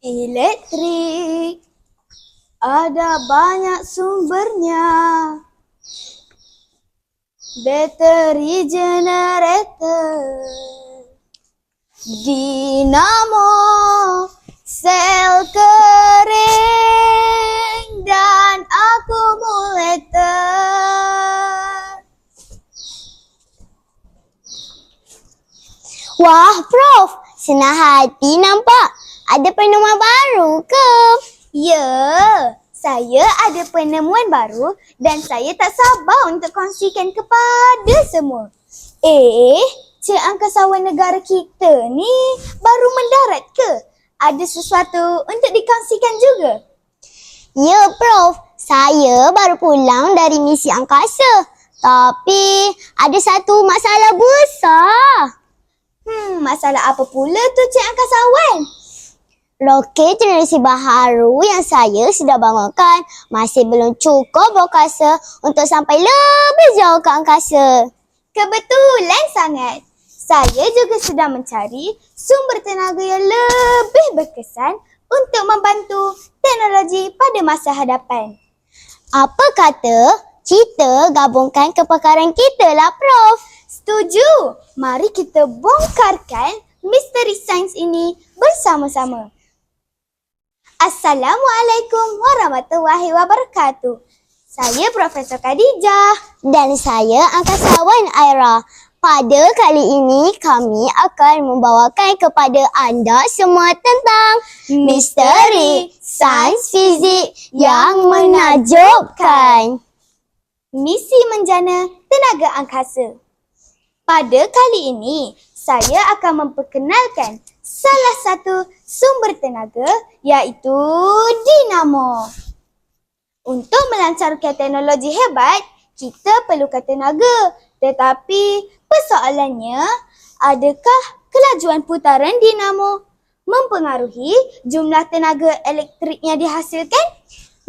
Elektrik ada banyak sumbernya. Bateri generator, dinamo, sel kering dan akumulator. Wah, Prof, senang hati nampak. Ada penemuan baru ke? Ya, saya ada penemuan baru dan saya tak sabar untuk kongsikan kepada semua. Cik angkasawan negara kita ni baru mendarat ke? Ada sesuatu untuk dikongsikan juga? Ya, Prof. Saya baru pulang dari misi angkasa. Tapi ada satu masalah besar. Masalah apa pula tu Cik angkasawan? Roket generasi baharu yang saya sudah bangunkan masih belum cukup berkuasa untuk sampai lebih jauh ke angkasa. Kebetulan sangat. Saya juga sedang mencari sumber tenaga yang lebih berkesan untuk membantu teknologi pada masa hadapan. Apa kata kita gabungkan kepakaran kita lah, Prof? Setuju. Mari kita bongkarkan misteri sains ini bersama-sama. Assalamualaikum warahmatullahi wabarakatuh. Saya Profesor Khadijah. Dan saya angkasawan Aira. Pada kali ini kami akan membawakan kepada anda semua tentang misteri sains fizik yang menakjubkan. Misi menjana tenaga angkasa. Pada kali ini, saya akan memperkenalkan salah satu sumber tenaga iaitu dinamo. Untuk melancarkan teknologi hebat, kita perlukan tenaga. Tetapi persoalannya, adakah kelajuan putaran dinamo mempengaruhi jumlah tenaga elektrik yang dihasilkan?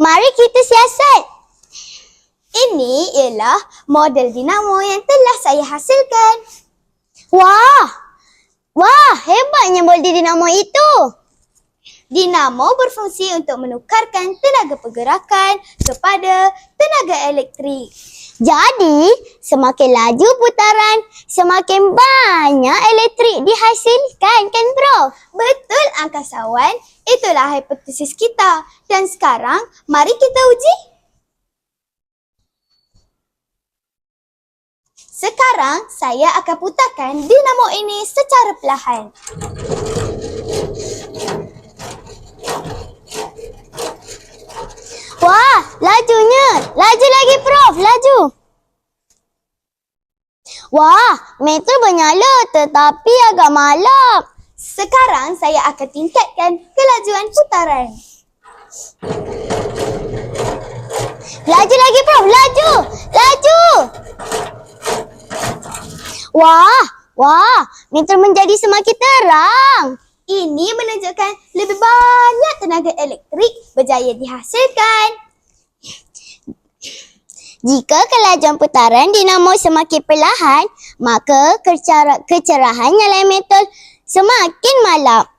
Mari kita siasat. Ini ialah model dinamo yang telah saya hasilkan. Wah, hebatnya model dinamo itu. Dinamo berfungsi untuk menukarkan tenaga pergerakan kepada tenaga elektrik. Jadi, semakin laju putaran, semakin banyak elektrik dihasilkan, kan, Prof? Betul, angkasawan. Itulah hipotesis kita. Dan sekarang, mari kita uji. Sekarang, saya akan putarkan dinamo ini secara perlahan. Wah, lajunya. Laju lagi, Prof. Laju. Wah, meter bernyala tetapi agak malap. Sekarang, saya akan tingkatkan kelajuan putaran. Laju lagi, Prof. Laju. Wah, meter menjadi semakin terang. Ini menunjukkan lebih banyak tenaga elektrik berjaya dihasilkan. Jika kelajuan putaran dinamo semakin perlahan, maka kecerahan nyala metal semakin malap.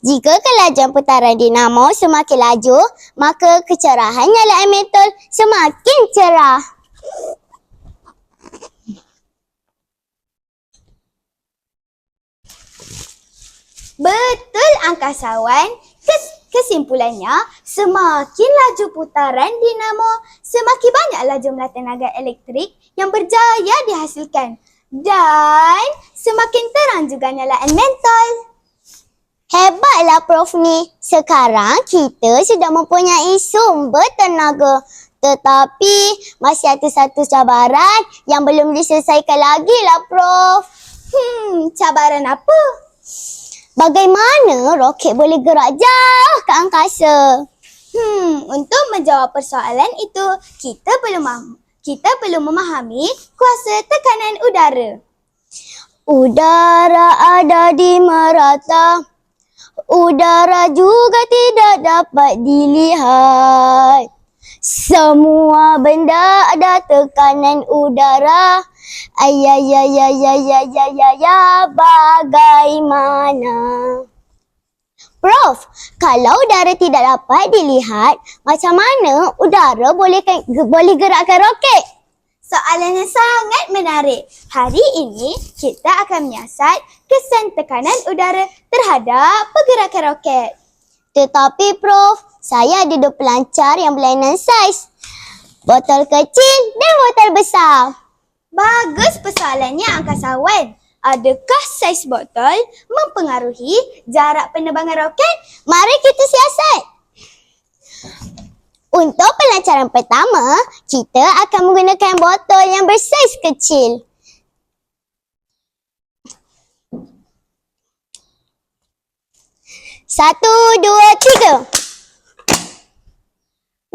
Jika kelajuan putaran dinamo semakin laju, maka kecerahan nyala metal semakin cerah. Betul, angkasawan. Kesimpulannya, semakin laju putaran dinamo, semakin banyaklah jumlah tenaga elektrik yang berjaya dihasilkan. Dan semakin terang juga nyalaan mental. Hebatlah, Prof ni. Sekarang kita sudah mempunyai sumber tenaga. Tetapi masih ada satu cabaran yang belum diselesaikan lagi lah, Prof. Cabaran apa? Bagaimana roket boleh gerak jauh ke angkasa? Untuk menjawab persoalan itu, kita perlu memahami kuasa tekanan udara. Udara ada di merata. Udara juga tidak dapat dilihat. Semua benda ada tekanan udara. Bagaimana? Prof, Prof, kalau udara tidak dapat dilihat, macam mana udara boleh gerakkan roket? Soalan yang sangat menarik. Hari ini kita akan menyiasat kesan tekanan udara terhadap pergerakan roket. Tetapi Prof, saya ada 2 pelancar yang berlainan saiz. Botol kecil dan botol besar. Bagus persoalannya angkasawan. Adakah saiz botol mempengaruhi jarak penerbangan roket? Mari kita siasat. Untuk pelancaran pertama, kita akan menggunakan botol yang bersaiz kecil. Satu, dua, tiga.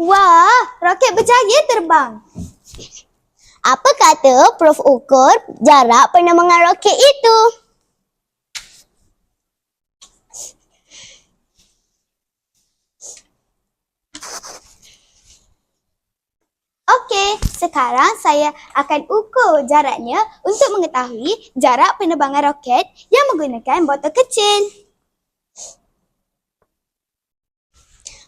Wah, roket berjaya terbang. Apa kata Prof ukur jarak penerbangan roket itu? Okey, sekarang saya akan ukur jaraknya untuk mengetahui jarak penerbangan roket yang menggunakan botol kecil.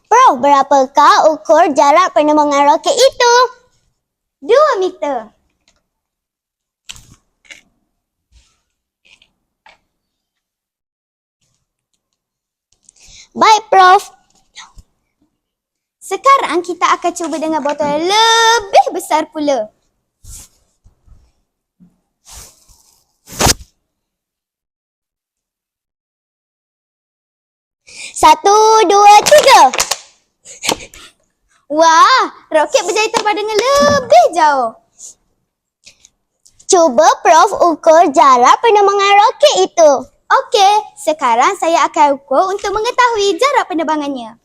Prof, berapakah ukur jarak penerbangan roket itu? 2 meter. Baik, Prof. Sekarang kita akan cuba dengan botol yang lebih besar pula. Satu, dua, tiga. Wah, roket berjaya terbang dengan lebih jauh. Cuba Prof ukur jarak penerbangan roket itu. Okey, sekarang saya akan ukur untuk mengetahui jarak penerbangannya.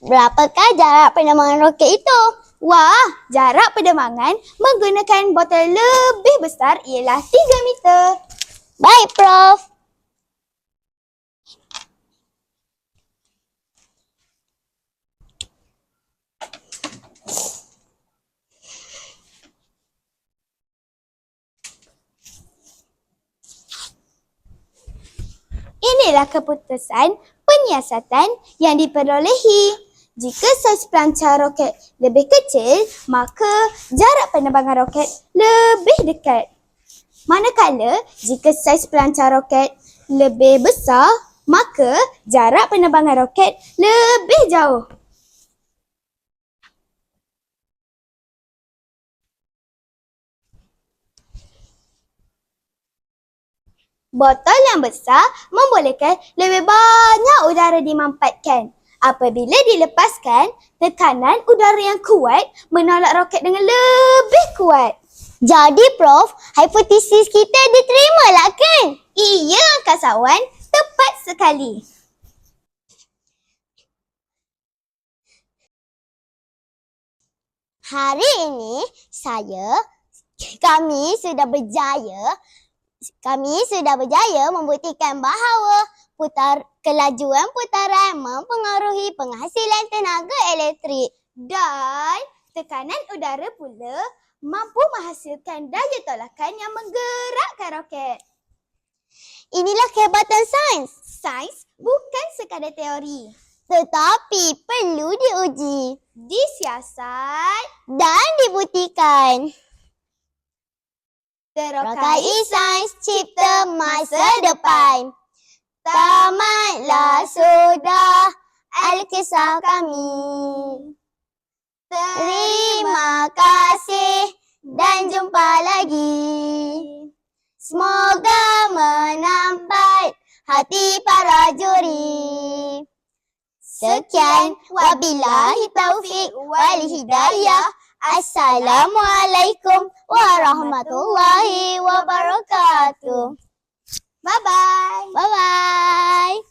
Berapakah jarak penerbangan roket itu? Wah, jarak penerbangan menggunakan botol lebih besar ialah 3 meter. Baik, Prof. Inilah keputusan penyiasatan yang diperolehi. Jika saiz pelancar roket lebih kecil, maka jarak penerbangan roket lebih dekat. Manakala jika saiz pelancar roket lebih besar, maka jarak penerbangan roket lebih jauh. Botol yang besar membolehkan lebih banyak udara dimampatkan. Apabila dilepaskan, tekanan udara yang kuat menolak roket dengan lebih kuat. Jadi, Prof, hipotesis kita diterima lah kan? Iya, angkasawan. Tepat sekali. Hari ini, kami sudah berjaya membuktikan bahawa kelajuan putaran mempengaruhi penghasilan tenaga elektrik. Dan tekanan udara pula mampu menghasilkan daya tolakan yang menggerakkan roket. Inilah kehebatan sains. Sains bukan sekadar teori. Tetapi perlu diuji, Disiasat dan dibuktikan. Terokai Sains cipta masa depan. Tamatlah sudah Alkisah kami. Terima kasih dan jumpa lagi. Semoga menambat hati para juri. Sekian, wabillahi taufiq wal hidayah. Assalamualaikum warahmatullahi wabarakatuh. Bye-bye. Bye-bye.